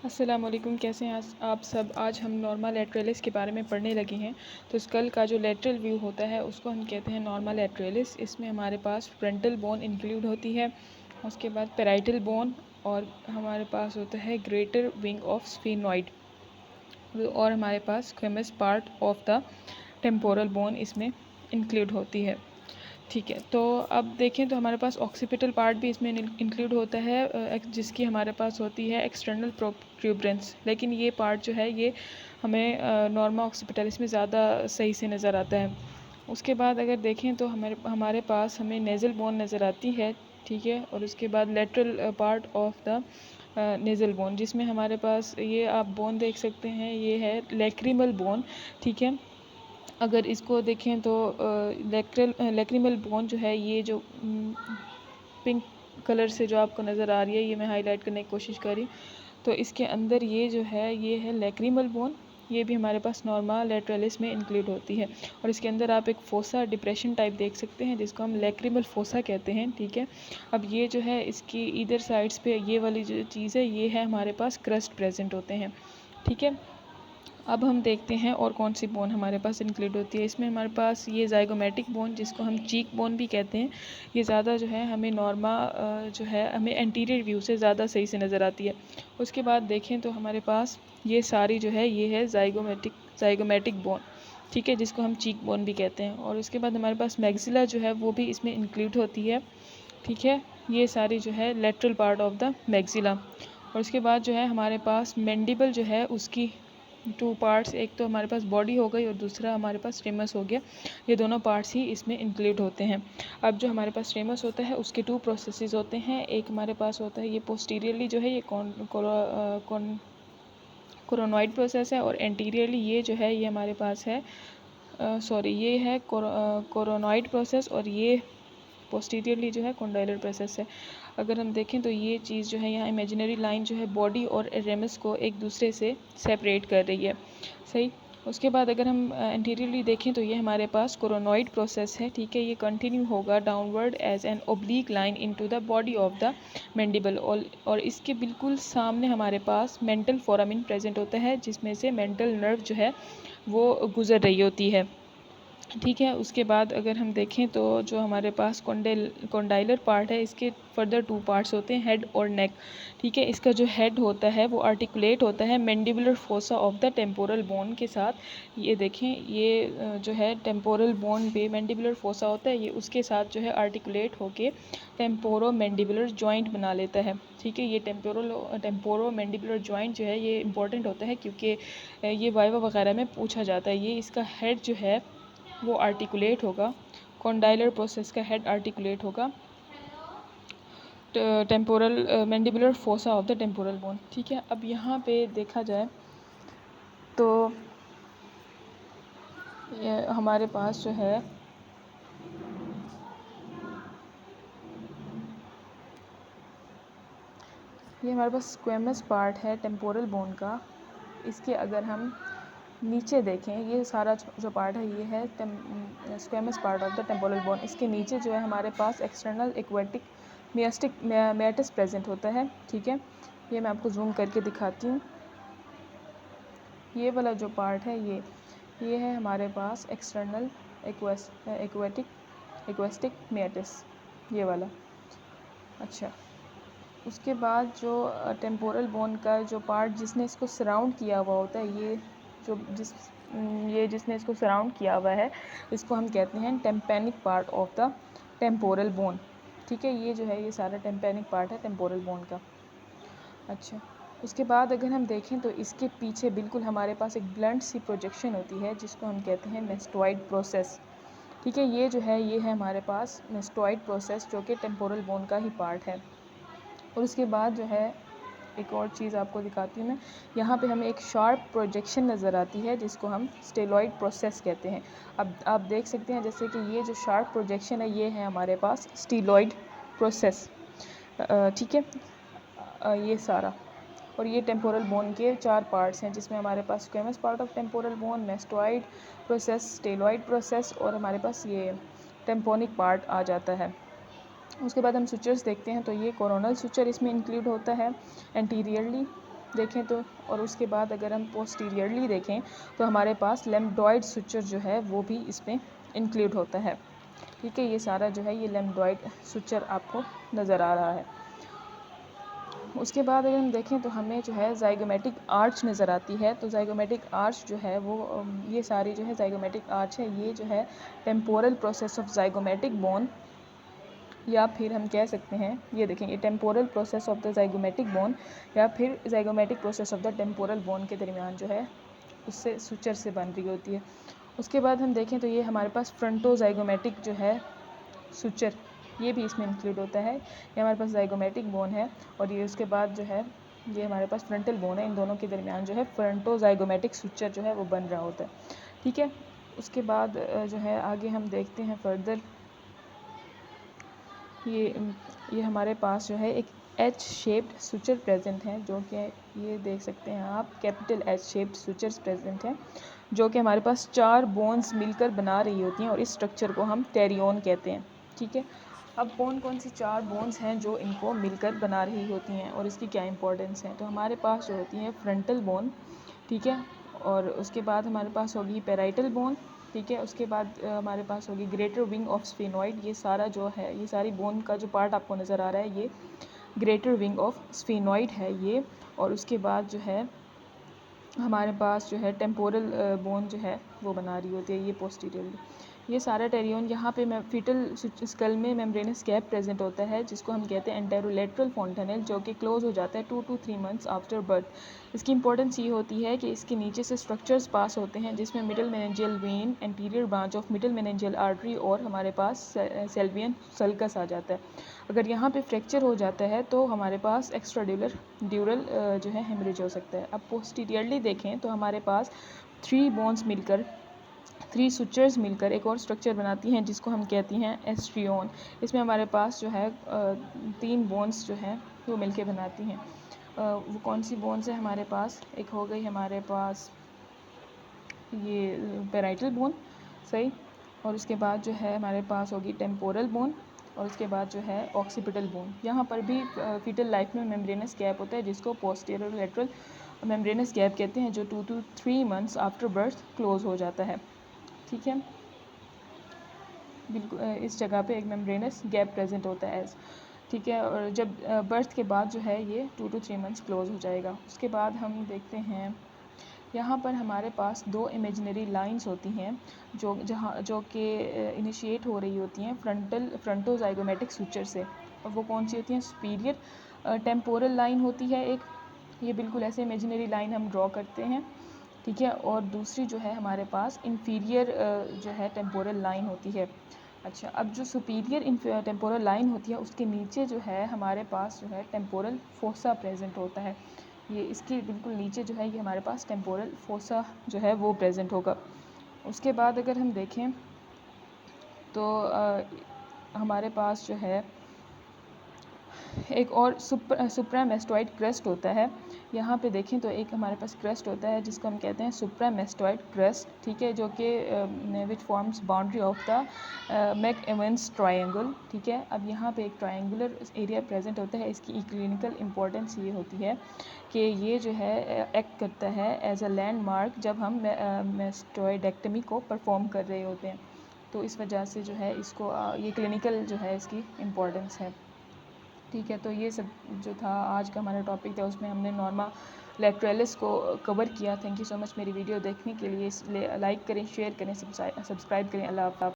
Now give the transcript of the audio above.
अस्सलाम वालेकुम। कैसे हैं आप सब। आज हम नॉर्मा लैटरलिस के बारे में पढ़ने लगे हैं। तो स्कल का जो लेटरल व्यू होता है उसको हम कहते हैं नॉर्मा लैटरलिस। इसमें हमारे पास फ्रंटल बोन इंक्लूड होती है, उसके बाद पैराइटल बोन, और हमारे पास होता है ग्रेटर विंग ऑफ स्फेनॉइड, और हमारे पास squamous part of the temporal bone इसमें इंक्लूड होती है। ठीक है, तो अब देखें तो हमारे पास ऑक्सीपिटल पार्ट भी इसमें इंक्लूड होता है, जिसकी हमारे पास होती है एक्सटर्नल प्रोट्यूबरेंस। लेकिन ये पार्ट जो है ये हमें नॉर्मा ऑक्सीपिटलिस में ज़्यादा सही से नज़र आता है। उसके बाद अगर देखें तो हमारे पास हमें नेज़ल बोन नज़र आती है। ठीक है, और उसके बाद lateral part of the nasal bone, जिसमें हमारे पास ये आप बोन देख सकते हैं, ये है लैक्रिमल बोन। ठीक है, अगर इसको देखें तो लैक्रिमल बोन जो है, ये जो पिंक कलर से जो आपको नज़र आ रही है, ये मैं हाईलाइट करने की कोशिश करी, तो इसके अंदर ये जो है ये है लैक्रिमल बोन। ये भी हमारे पास नॉर्मा लैटरलिस में इंक्लूड होती है, और इसके अंदर आप एक फोसा डिप्रेशन टाइप देख सकते हैं जिसको हम लैक्रिमल फोसा कहते हैं। ठीक है, अब ये जो है इसकी इधर साइड्स पे ये वाली जो चीज़ है ये है हमारे पास क्रस्ट प्रेजेंट होते हैं। ठीक है, अब हम देखते हैं और कौन सी बोन हमारे पास इंक्लूड होती है। इसमें हमारे पास ये ज़ाइगोमेटिक बोन, जिसको हम चीक बोन भी कहते हैं, ये ज़्यादा जो है हमें नॉर्मा जो है हमें एंटीरियर व्यू से ज़्यादा सही से नज़र आती है। उसके बाद देखें तो हमारे पास ये सारी जो है ये है ज़ाइगोमेटिक बोन। ठीक है, जिसको हम चीक बोन भी कहते हैं। और उसके बाद हमारे पास मैक्सिला जो है वो भी इसमें इंक्लूड होती है। ठीक है, ये सारी जो है lateral part of the maxilla. और उसके बाद जो है हमारे पास मैंडिबल जो है उसकी टू पार्ट्स, एक तो हमारे पास बॉडी हो गई और दूसरा हमारे पास स्टेमस हो गया। ये दोनों पार्ट्स ही इसमें इंक्लूड होते हैं। अब जो हमारे पास स्टेमस होता है उसके टू प्रोसेसेस होते हैं। एक हमारे पास होता है ये पोस्टीरियरली जो है ये कोरोनॉइड प्रोसेस है, और एंटीरियरली ये जो है ये हमारे पास है ये है कोरोनॉइड प्रोसेस, और ये पोस्टीरियरली जो है कॉन्डाइलर प्रोसेस है। अगर हम देखें तो ये चीज़ जो है यहाँ इमेजिनरी लाइन जो है बॉडी और रेमस को एक दूसरे से सेपरेट कर रही है। सही, उसके बाद अगर हम एंटीरियरली देखें तो ये हमारे पास कोरोनॉइड प्रोसेस है। ठीक है, ये कंटिन्यू होगा downward as an oblique line into the body of the mandible, और इसके बिल्कुल सामने हमारे पास मेंटल फोरामिन प्रेजेंट होता है, जिसमें से मेंटल नर्व जो है वो गुजर रही होती है। ठीक है, उसके बाद अगर हम देखें तो जो हमारे पास कॉन्डाइलर पार्ट है, इसके फर्दर टू पार्ट्स होते हैं, हेड और नेक। ठीक है, इसका जो हेड होता है वो आर्टिकुलेट होता है mandibular fossa of the temporal bone के साथ। ये देखें, ये जो है टेम्पोरल बोन पे मैंडिबुलर फोसा होता है, ये उसके साथ जो है आर्टिकुलेट होके टेम्पोरो मैंडिबुलर जॉइंट बना लेता है। ठीक है, ये टेम्पोरो मैंडिबुलर जॉइंट जो है ये इंपॉर्टेंट होता है, क्योंकि ये वाइवा वगैरह में पूछा जाता है। ये इसका हेड जो है वो आर्टिकुलेट होगा, कॉन्डाइलर प्रोसेस का हेड आर्टिकुलेट होगा temporal mandibular fossa of the temporal bone. ठीक है, अब यहाँ पे देखा जाए तो हमारे पास जो है ये हमारे पास स्क्वेमस पार्ट है टेम्पोरल बोन का। इसके अगर हम नीचे देखें, ये सारा जो पार्ट है ये है squamous part of the temporal bone. इसके नीचे जो है हमारे पास एक्सटर्नल एक्वेटिक मेटिस प्रेजेंट होता है। ठीक है, ये मैं आपको जूम करके दिखाती हूँ। ये वाला जो पार्ट है ये है हमारे पास एक्सटर्नल एक्वेस्टिक मेटिस, ये वाला। अच्छा, उसके बाद जो टेम्पोरल बोन का जो पार्ट जिसने इसको सराउंड किया हुआ होता है, ये जिसने इसको सराउंड किया हुआ है, इसको हम कहते हैं tympanic part of the temporal bone. ठीक है, ये जो है ये सारा टेम्पेनिक पार्ट है टेम्पोरल बोन का। अच्छा, उसके बाद अगर हम देखें तो इसके पीछे बिल्कुल हमारे पास एक ब्लंट सी प्रोजेक्शन होती है, जिसको हम कहते हैं मेस्टॉइड प्रोसेस। ठीक है, ये जो है ये है हमारे पास मेस्टॉइड प्रोसेस, जो कि टेम्पोरल बोन का ही पार्ट है। और उसके बाद जो है एक और चीज़ आपको दिखाती हूँ मैं। यहाँ पे हमें एक शार्प प्रोजेक्शन नज़र आती है, जिसको हम स्टेलॉइड प्रोसेस कहते हैं। अब आप देख सकते हैं जैसे कि ये जो शार्प प्रोजेक्शन है ये है हमारे पास स्टीलॉइड प्रोसेस। ठीक है, ये सारा, और ये टेम्पोरल बोन के 4 पार्ट्स हैं, जिसमें हमारे पास squamous part of temporal bone, mastoid process, styloid process, और हमारे पास ये टेम्पोनिक पार्ट आ जाता है। उसके बाद हम सुचर्स देखते हैं तो ये कोरोनल सुचर इसमें इंक्लूड होता है एंटीरियरली। देखें तो, और उसके बाद अगर हम पोस्टीरियरली देखें तो हमारे पास लेम्बडॉइड सुचर जो है वो भी इसमें इंक्लूड होता है। ठीक है, ये सारा जो है ये लेम्बडॉइड सुचर आपको नज़र आ रहा है। उसके बाद अगर हम देखें तो हमें जो है ज़ाइगोमेटिक आर्च नज़र आती है। तो ज़ाइगोमेटिक आर्च जो है वो ये सारी जो है ज़ाइगोमेटिक आर्च है, ये जो है temporal process of zygomatic bone, या फिर हम कह सकते हैं, ये देखें, ये temporal process of the zygomatic bone या फिर zygomatic process of the temporal bone के दरमियान जो है उससे सुचर से बन रही होती है। उसके बाद हम देखें तो ये हमारे पास फ्रंटो ज़ाइगोमेटिक जो है सुचर, ये भी इसमें इंक्लूड होता है। ये हमारे पास ज़ाइगोमेटिक बोन है और ये उसके बाद जो है ये हमारे पास फ्रंटल बोन है, इन दोनों के दरमियान जो है फ्रंटो ज़ाइगोमेटिक सुचर जो है वो बन रहा होता है। ठीक है, उसके बाद जो है आगे हम देखते हैं फर्दर, ये हमारे पास जो है एक एच शेप्ड सुचर प्रेजेंट है, जो कि ये देख सकते हैं आप, capital H shaped sutures present हैं, जो कि हमारे पास 4 बोन्स मिलकर बना रही होती हैं और इस स्ट्रक्चर को हम टेरियोन कहते हैं। ठीक है, अब कौन कौन सी 4 बोन्स हैं जो इनको मिलकर बना रही होती हैं और इसकी क्या इंपॉर्टेंस है। तो हमारे पास जो होती हैं फ्रंटल बोन, ठीक है, और उसके बाद हमारे पास होगी पैराइटल बोन, ठीक है, उसके बाद हमारे पास होगी ग्रेटर विंग ऑफ स्फेनॉइड। ये सारा जो है, ये सारी बोन का जो पार्ट आपको नज़र आ रहा है ये ग्रेटर विंग ऑफ स्फेनॉइड है ये। और उसके बाद जो है हमारे पास जो है टेम्पोरल बोन जो है वो बना रही होती है ये पोस्टीरियरली। ये सारा टेरियन, यहाँ पे फीटल स्कल में मेम्ब्रेनस गैप प्रेजेंट होता है जिसको हम कहते हैं एंटेरोलेटरल फॉन्टेनल, जो कि क्लोज हो जाता है 2 to 3 मंथ्स आफ्टर बर्थ। इसकी इंपॉर्टेंस ये होती है कि इसके नीचे से स्ट्रक्चर्स पास होते हैं जिसमें middle meningeal vein, anterior branch of middle meningeal artery और हमारे पास सेल्वियन सल्कस आ जाता है। अगर यहाँ पे फ्रैक्चर हो जाता है तो हमारे पास एक्स्ट्राड्यूलर ड्यूरल जो है हेमरेज हो सकता है। अब पोस्टीरियरली देखें तो हमारे पास 3 बोन्स मिलकर, 3 सुचर्स मिलकर एक और स्ट्रक्चर बनाती हैं जिसको हम कहती हैं एस्ट्रियोन। इसमें हमारे पास जो है 3 बोन्स जो हैं वो मिलके बनाती हैं। वो कौन सी बोन्स है हमारे पास, एक हो गई हमारे पास ये पैराइटल बोन, सही, और उसके बाद जो है हमारे पास होगी टेम्पोरल बोन, और उसके बाद जो है ऑक्सीपिटल बोन। यहाँ पर भी फीटल लाइफ में मेम्ब्रेनस गैप होता है जिसको पोस्टीरियर लेटरल मेम्ब्रेनस गैप कहते हैं, जो 2 to 3 months after birth close हो जाता है। ठीक है, बिल्कुल इस जगह पे एक मेम्ब्रेनस गैप प्रेजेंट होता है। ठीक है, और जब बर्थ के बाद जो है ये 2 to 3 मंथ्स क्लोज हो जाएगा। उसके बाद हम देखते हैं यहाँ पर हमारे पास 2 इमेजिनरी लाइंस होती हैं जो कि इनिशिएट हो रही होती हैं फ्रंटोजाइगोमेटिक सुचर से, और वो कौन सी होती हैं, सुपीरियर टेम्पोरल लाइन होती है एक, ये बिल्कुल ऐसे इमेजिनरी लाइन हम ड्रॉ करते हैं। ठीक है, और दूसरी जो है हमारे पास इंफीरियर जो है टेम्पोरल लाइन होती है। अच्छा, अब जो सुपीरियर टेम्पोरल लाइन होती है उसके नीचे जो है हमारे पास जो है टेम्पोरल फोसा प्रेजेंट होता है। ये इसके बिल्कुल नीचे जो है ये हमारे पास टेम्पोरल फोसा जो है वो प्रेजेंट होगा। उसके बाद अगर हम देखें तो हमारे पास जो है एक और सुप्रामेस्टॉइड क्रस्ट होता है। यहाँ पे देखें तो एक हमारे पास क्रस्ट होता है जिसको हम कहते हैं सुप्रामेस्टॉइड क्रस्ट, ठीक है, जो कि which forms boundary of the Mac Evans triangle. ठीक है, अब यहाँ पे एक ट्रायंगुलर एरिया प्रेजेंट होता है। इसकी क्लिनिकल इंपॉर्टेंस ये होती है कि ये जो है एक्ट करता है एज अ लैंडमार्क जब हम मेस्टॉइडेक्टमी को परफॉर्म कर रहे होते हैं। तो इस वजह से जो है इसको ये क्लिनिकल जो है इसकी इम्पोर्टेंस है। ठीक है, तो ये सब जो था आज का हमारा टॉपिक था, उसमें हमने नॉर्मा लैटरलिस को कवर किया। थैंक यू सो मच मेरी वीडियो देखने के लिए। इसलिए लाइक करें, शेयर करें, सब्सक्राइब करें। अल्लाह हाफ़िज़।